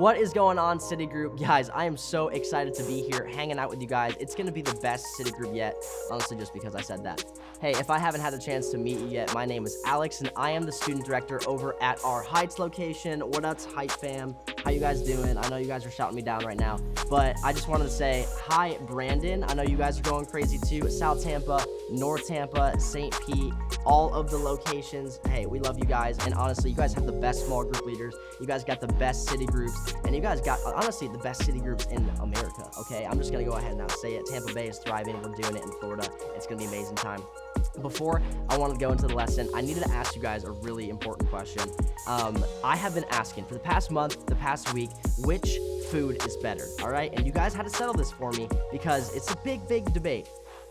What is going on, Citigroup? Guys, I am so excited to be here hanging out with you guys. It's going to be the best Citigroup yet, honestly, just because I said that. Hey, if I haven't had a chance to meet you yet, my name is Alex, and I am the student director over at our Heights location. What up, Heights fam? How you guys doing? I know you guys are shouting me down right now, but I just wanted to say hi, Brandon. I know you guys are going crazy too. South Tampa, North Tampa, St. Pete, all of the locations. Hey, we love you guys, and honestly, you guys have the best small group leaders. You guys got the best city groups, and you guys got, honestly, the best city groups in America, okay? I'm just going to go ahead and now say it. Tampa Bay is thriving. We're doing it in Florida. It's going to be an amazing time. Before I wanted to go into the lesson, I needed to ask you guys a really important question. I have been asking for the past month, the past week, which food is better, all right? And you guys had to settle this for me because it's a big, big debate.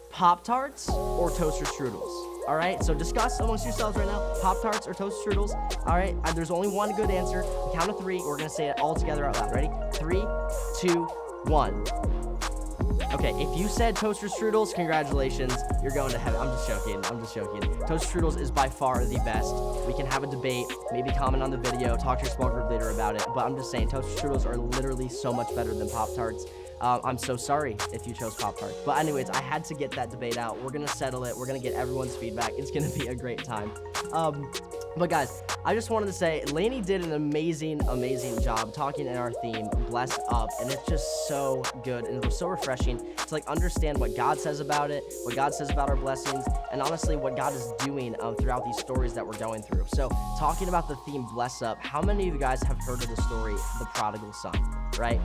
Pop-Tarts or toaster strudels? All right, so discuss amongst yourselves right now, Pop-Tarts or toaster strudels. All right, there's only one good answer. Count of three, we're gonna say it all together out loud. Ready? 3, 2, 1. Okay, if you said toaster strudels, congratulations, you're going to heaven. I'm just joking. Toaster strudels is by far the best. We can have a debate, maybe comment on the video, talk to your small group leader about it, but I'm just saying toaster strudels are literally so much better than Pop-Tarts. I'm so sorry if you chose Pop-Tarts. But anyways, I had to get that debate out. We're going to settle it. We're going to get everyone's feedback. It's going to be a great time. But guys, I just wanted to say, Lainey did an amazing job talking in our theme, Bless Up, and it's just so good, and it was so refreshing to like understand what God says about it, what God says about our blessings, and honestly, what God is doing throughout these stories that we're going through. So, talking about the theme, Bless Up, how many of you guys have heard of the story, The Prodigal Son, right?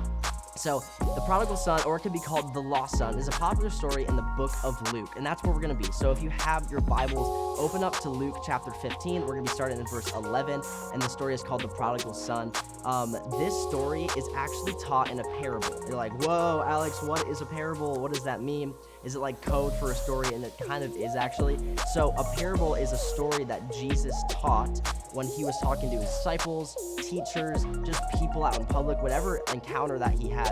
So, the prodigal son, or it could be called the lost son, is a popular story in the book of Luke, and that's where we're going to be. So, if you have your Bibles, open up to Luke chapter 15. We're going to be starting in verse 11, and the story is called the prodigal son. This story is actually taught in a parable. You're like, whoa, Alex, what is a parable? What does that mean? Is it like code for a story? And it kind of is, actually. So, a parable is a story that Jesus taught when he was talking to his disciples, teachers, just people out in public, whatever encounter that he had.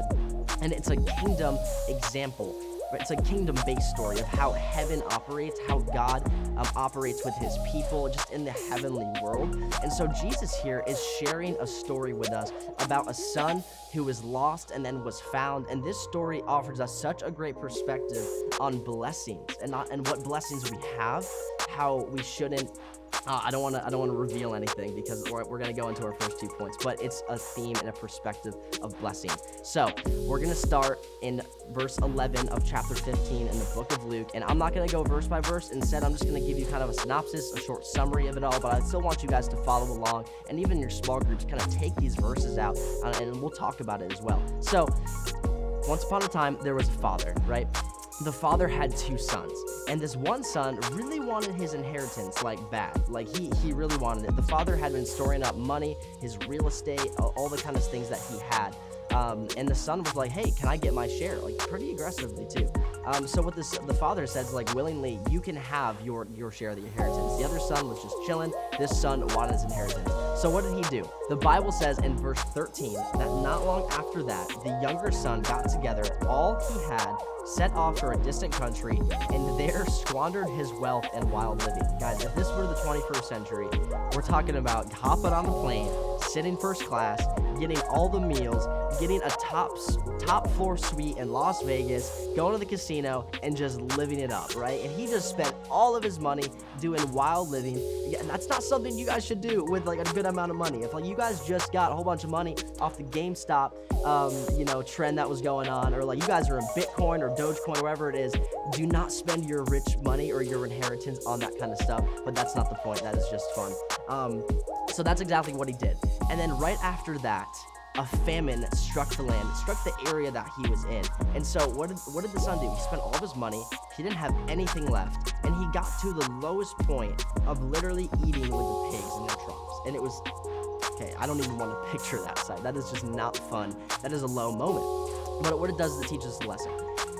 And it's a kingdom example. It's a kingdom-based story of how heaven operates, how God operates with his people just in the heavenly world. And so Jesus here is sharing a story with us about a son who was lost and then was found. And this story offers us such a great perspective on blessings and what blessings we have, how we shouldn't. I don't want to reveal anything because we're going to go into our first 2 points, but it's a theme and a perspective of blessing. So we're going to start in verse 11 of chapter 15 in the book of Luke, and I'm not going to go verse by verse. Instead, I'm just going to give you kind of a synopsis, a short summary of it all, but I still want you guys to follow along, and even your small groups kind of take these verses out, and we'll talk about it as well. So once upon a time, there was a father, right? The father had 2 sons, and this one son really wanted his inheritance, like bad. Like he really wanted it. The father had been storing up money, his real estate, all the kind of things that he had. And the son was like, hey, can I get my share? Like pretty aggressively too. So what the father says, like, willingly, you can have your share of the inheritance. The other son was just chilling. This son wanted his inheritance. So what did he do? The Bible says in verse 13 that not long after that, the younger son got together all he had, set off for a distant country, and there squandered his wealth and wild living. Guys, if this were the 21st century, we're talking about hopping on the plane, sitting first class, getting all the meals, getting a top floor suite in Las Vegas, going to the casino, and just living it up, right? And he just spent all of his money doing wild living. Yeah, and that's not something you guys should do with like a good amount of money. If like you guys just got a whole bunch of money off the GameStop, trend that was going on, or like you guys are in Bitcoin or Dogecoin, wherever it is, do not spend your rich money or your inheritance on that kind of stuff. But that's not the point. That is just fun. So that's exactly what he did. And then right after that, a famine struck the land, struck the area that he was in. And so what did the son do? He spent all of his money. He didn't have anything left. And he got to the lowest point of literally eating with the pigs in their troughs. And it was, okay, I don't even want to picture that sight. That is just not fun. That is a low moment. But what it does is it teaches us a lesson.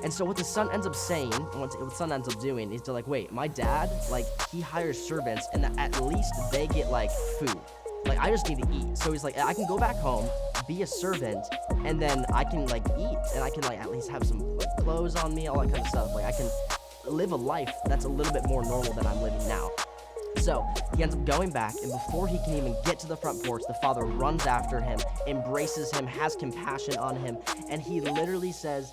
And so what the son ends up saying, what the son ends up doing, is they're like, wait, my dad, like, he hires servants, and at least they get, like, food. Like, I just need to eat. So he's like, I can go back home, be a servant, and then I can, like, eat, and I can, like, at least have some, like, clothes on me, all that kind of stuff. Like, I can live a life that's a little bit more normal than I'm living now. So he ends up going back, and before he can even get to the front porch, the father runs after him, embraces him, has compassion on him, and he literally says,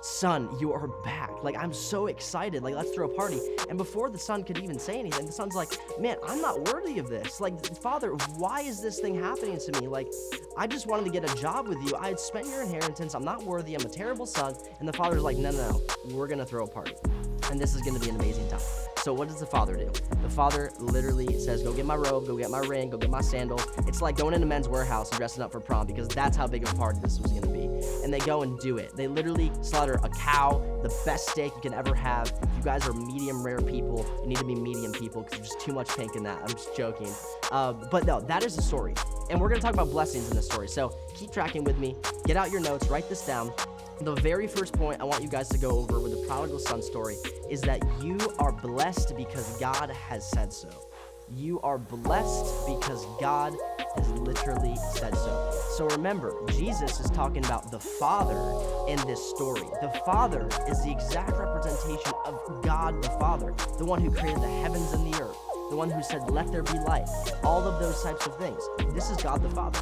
"Son, you are back. Like, I'm so excited. Like, let's throw a party." And before the son could even say anything, the son's like, "Man, I'm not worthy of this. Like, Father, why is this thing happening to me? Like, I just wanted to get a job with you. I had spent your inheritance. I'm not worthy. I'm a terrible son." And the father's like, No. We're going to throw a party. And this is going to be an amazing time. So what does the father do? The father literally says, "Go get my robe, go get my ring, go get my sandals." It's like going into Men's Warehouse and dressing up for prom, because that's how big of a party this was going to be. And they go and do it. They literally slaughter a cow, the best steak you can ever have. If you guys are medium rare people, you need to be medium people, because there's too much pink in that. I'm just joking. But no, that is the story. And we're going to talk about blessings in this story. So keep tracking with me. Get out your notes. Write this down. The very first point I want you guys to go over with the prodigal son story is that you are blessed because God has said so. You are blessed because God has literally said so. So remember, Jesus is talking about the Father in this story. The Father is the exact representation of God the Father, the one who created the heavens and the earth, the one who said, "Let there be light," all of those types of things. This is God the Father.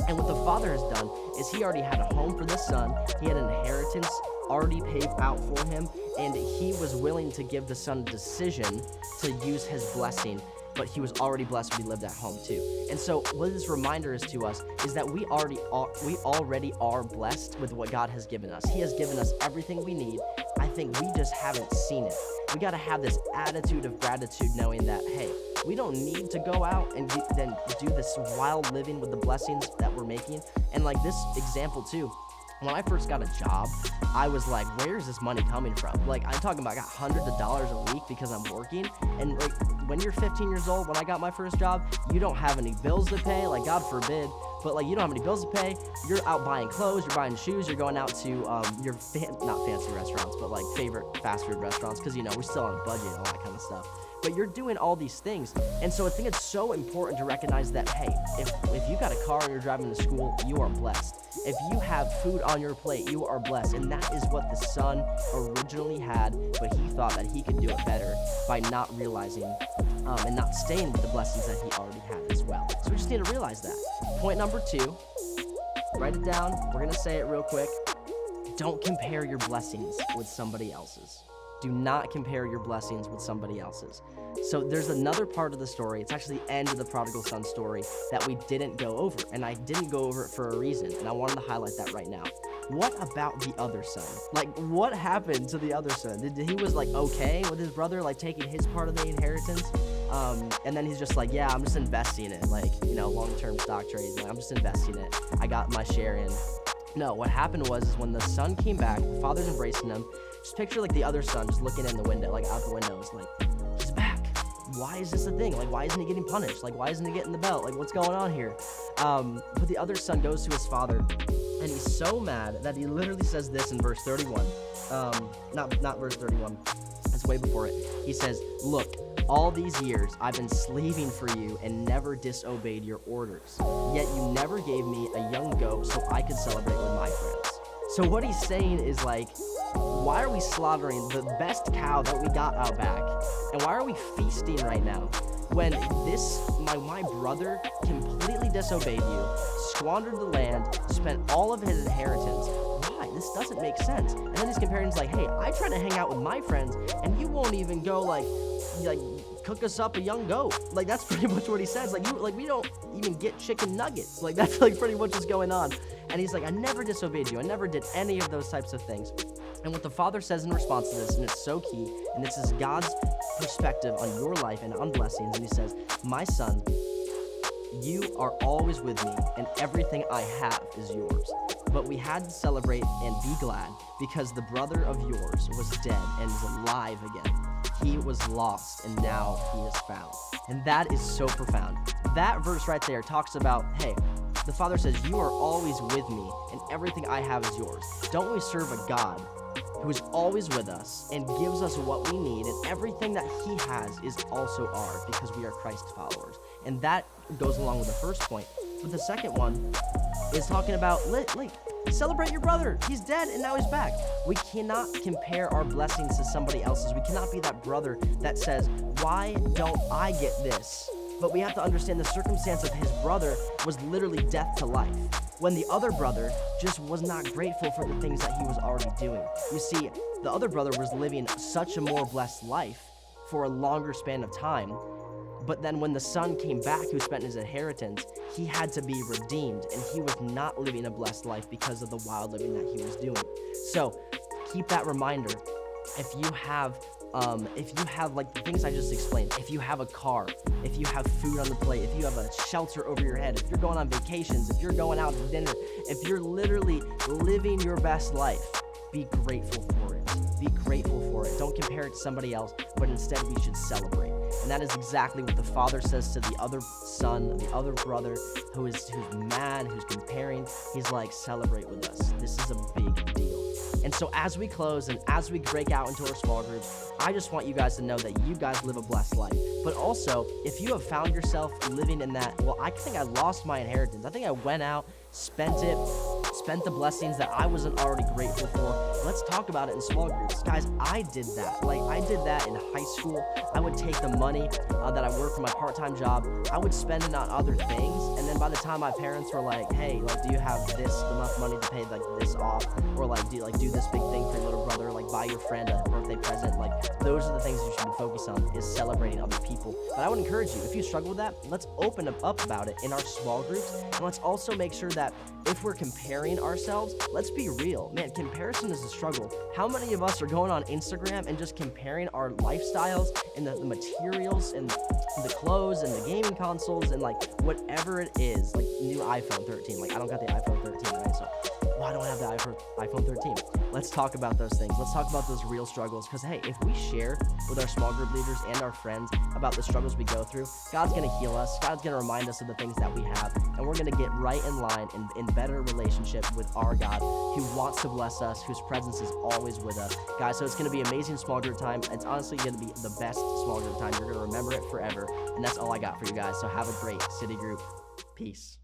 And what the Father has done is he already had a home for this son. He had an inheritance already paid out for him, and he was willing to give the son a decision to use his blessing, but he was already blessed when he lived at home too. And so what this reminder is to us is that we already are blessed with what God has given us. He has given us everything we need. I think we just haven't seen it. We got to have this attitude of gratitude, knowing that, hey, we don't need to go out and then do this wild living with the blessings that we're making. And like this example too, when I first got a job, I was like, where is this money coming from? Like, I'm talking about I got hundreds of dollars a week because I'm working. And like, when you're 15 years old, when I got my first job, you don't have any bills to pay, like God forbid, but like you don't have any bills to pay. You're out buying clothes, you're buying shoes, you're going out to your not fancy restaurants, but like favorite fast food restaurants, because you know, we're still on a budget and all that kind of stuff. But you're doing all these things. And so I think it's so important to recognize that, hey, if you got a car and you're driving to school, you are blessed. If you have food on your plate, you are blessed. And that is what the son originally had, but he thought that he could do it better by not realizing and not staying with the blessings that he already had as well. So we just need to realize that. Point number 2, write it down. We're going to say it real quick. Don't compare your blessings with somebody else's. Do not compare your blessings with somebody else's. So there's another part of the story. It's actually the end of the prodigal son story that we didn't go over. And I didn't go over it for a reason. And I wanted to highlight that right now. What about the other son? Like, what happened to the other son? He was like okay with his brother, like taking his part of the inheritance? And then he's just like, yeah, I'm just investing it. Like, you know, long-term stock trades. Like, I'm just investing it. I got my share in. No, what happened was when the son came back, the father's embracing him. Just picture like the other son just looking in the window, like out the window, is like, he's back. Why is this a thing? Like, why isn't he getting punished? Like, why isn't he getting the belt? Like, what's going on here? But the other son goes to his father, and he's so mad that he literally says this in verse 31. Not verse 31. It's way before it. He says, "Look, all these years I've been slaving for you and never disobeyed your orders. Yet you never gave me a young goat so I could celebrate with my friends." So what he's saying is like, why are we slaughtering the best cow that we got out back? And why are we feasting right now when my brother completely disobeyed you, squandered the land, spent all of his inheritance? Why? This doesn't make sense. And then he's comparing, he's like, hey, I try to hang out with my friends and you won't even go like cook us up a young goat. Like, that's pretty much what he says. Like we don't even get chicken nuggets. Like, that's like pretty much what's going on. And he's like, I never disobeyed you. I never did any of those types of things. And what the father says in response to this, and it's so key, and this is God's perspective on your life and on blessings, and he says, my son, you are always with me, and everything I have is yours. But we had to celebrate and be glad because the brother of yours was dead and is alive again. He was lost, and now he is found. And that is so profound. That verse right there talks about, hey, the father says, you are always with me, and everything I have is yours. Don't we serve a God who is always with us and gives us what we need, and everything that he has is also ours because we are Christ followers? And that goes along with the first point. But the second one is talking about, like, celebrate your brother. He's dead and now he's back. We cannot compare our blessings to somebody else's. We cannot be that brother that says, why don't I get this? But we have to understand the circumstance of his brother was literally death to life, when the other brother just was not grateful for the things that he was already doing. You see, the other brother was living such a more blessed life for a longer span of time. But then when the son came back who spent his inheritance, he had to be redeemed, and he was not living a blessed life because of the wild living that he was doing. So keep that reminder. If you have like the things I just explained, if you have a car, if you have food on the plate, if you have a shelter over your head, if you're going on vacations, if you're going out to dinner, if you're literally living your best life, be grateful for it. Be grateful for it. Don't compare it to somebody else, but instead we should celebrate. And that is exactly what the father says to the other son, the other brother who's mad, who's comparing. He's like, celebrate with us. This is a big deal. And so as we close and as we break out into our small groups, I just want you guys to know that you guys live a blessed life. But also, if you have found yourself living in that, well, I think I lost my inheritance. I think I went out, spent the blessings that I wasn't already grateful for. Let's talk about it in small groups. Guys, I did that. Like, I did that in high school. I would take the money that I worked for my part-time job. I would spend it on other things. And then by the time my parents were like, hey, like, do you have enough money to pay like this off? Or like, do this big thing for your little brother, like buy your friend a birthday present. Like, those are the things you should be focused on, is celebrating other people. But I would encourage you, if you struggle with that, let's open up about it in our small groups. And let's also make sure that if we're comparing ourselves, let's be real. Man, comparison is a struggle. How many of us are going on Instagram and just comparing our lifestyles and the materials and the clothes and the gaming consoles and like whatever it is, like new iPhone 13. Like, I don't got the iPhone 13, right? So, well, I don't have the iPhone 13. Let's talk about those things. Let's talk about those real struggles. Because, hey, if we share with our small group leaders and our friends about the struggles we go through, God's going to heal us. God's going to remind us of the things that we have. And we're going to get right in line in better relationship with our God, who wants to bless us, whose presence is always with us. Guys, so it's going to be amazing small group time. It's honestly going to be the best small group time. You're going to remember it forever. And that's all I got for you guys. So have a great city group. Peace.